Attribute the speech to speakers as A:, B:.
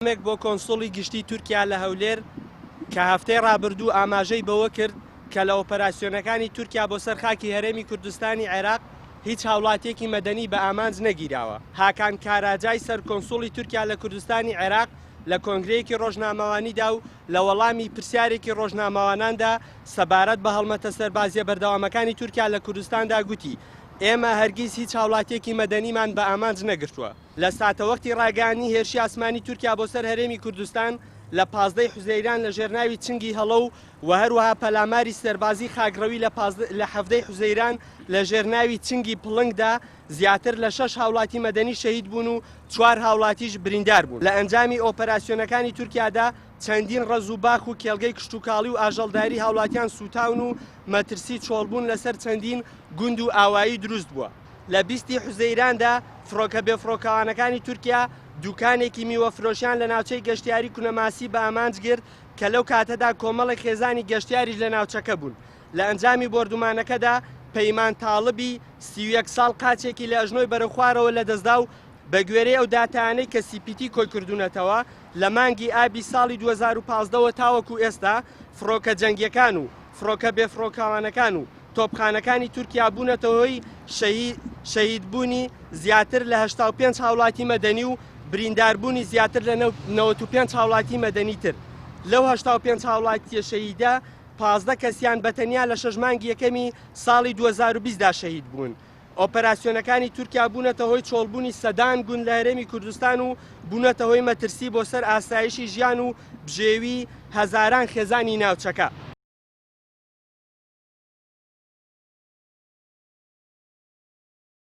A: مێک بۆ کۆنسڵی گشتی تورکیا لە هەولێر کە هەفتەی ڕابردوو ئاماژەی بەوە کرد کە لە ئۆپەراسیۆنەکانی تورکیا بۆ سەر خاکی هەرێمی کوردستانی عێراق هیچ هاوڵاتیەکی مەدەنی بە ئامانج نەگیراوە. هاکان کاراجای سەر کۆنسڵی تورکیا لە کوردستانی عێراق لە کۆنگرەیەکی ڕۆژنامەوانیدا و لە وەڵامی پرسیارێکی ڕۆژنامەواناندا سەبارەت بە هەڵمەتە سەربازیە بەردەوامەکانی تورکیا لە کوردستاندا گوتی ئێمە هەرگیز هیچ هاوڵاتیەکی مەدەنیمان بە ئامانج نەگرتووە. لە ساتەوەختی ڕاگەیاندنی هێرشی ئاسمانی تورکیا بۆ سەر هەرێمی کوردستان لە 15 حوزەیران لە ژێرناوی چنگی هەڵە و هەروەها پەلاماری سەربازی خاگڕەوی لە 17 حوزەیران لە ژێرناوی چنگی پڵنگدا زیاتر لە 6 هاوڵاتی مەدەنی شەهید بوون و 4 هاوڵاتیش بریندار بوون. لە ئەنجامی ئۆپەراسیۆنەکانی تورکیادا چەندین ڕەز و باخ و کێڵگەی کشتوکاڵی و ئاژەڵداری هاوڵاتیان سوتاون و مەترسی چۆڵبوون لەسەر چەندین گوند و ئاوایی دروست بووە. لە 20 حوزەیراندا فڕۆکە بێفڕۆکەوانەکانی تورکیا دوکانێکی میوەفرۆشیان لە ناوچەی گەشتیاری کونەماسی بە ئامانج گرت کە لەو کاتەدا کۆمەڵی خێزانی گەشتیاریش لە ناوچەکە بوون. لە ئەنجامی بۆردومانەکەدا پەیمان تاڵبی 31 ساڵ قاچێکی لە ئەژنۆی بەرەخوارەوە لە دەستدا و بە گوێرەی ئەو داتانەی کە سیپیتی کۆی کردوونەتەوە لە مانگی ئابی ساڵی 2015ەوە تاوەکو ئێستا فڕۆکە جەنگیەکان و فڕۆکە بێفڕۆکەوانەکان و تۆپخانەکانی تورکیا بوونەتەوەی شەهیدبوونی زیاتر لە 85 هاوڵاتی مەدەنی و برینداربوونی زیاتر لە 95 هاوڵاتی مەدەنی تر. لەو 85 هاوڵاتیە شەهیدە 15 کەسیان بەتەنیا لە 6 مانگی یەکەمی ساڵی 2020دا شەهید بوون. ئۆپەراسیۆنەکانی تورکیا بوونەتە هۆی چۆڵبوونی سەدان گوند لە هەرێمی کوردستان و بوونەتە هۆی مەترسی بۆ سەر ئاسایشی ژیان و بژێوی هەزاران خێزانی ناوچەکە.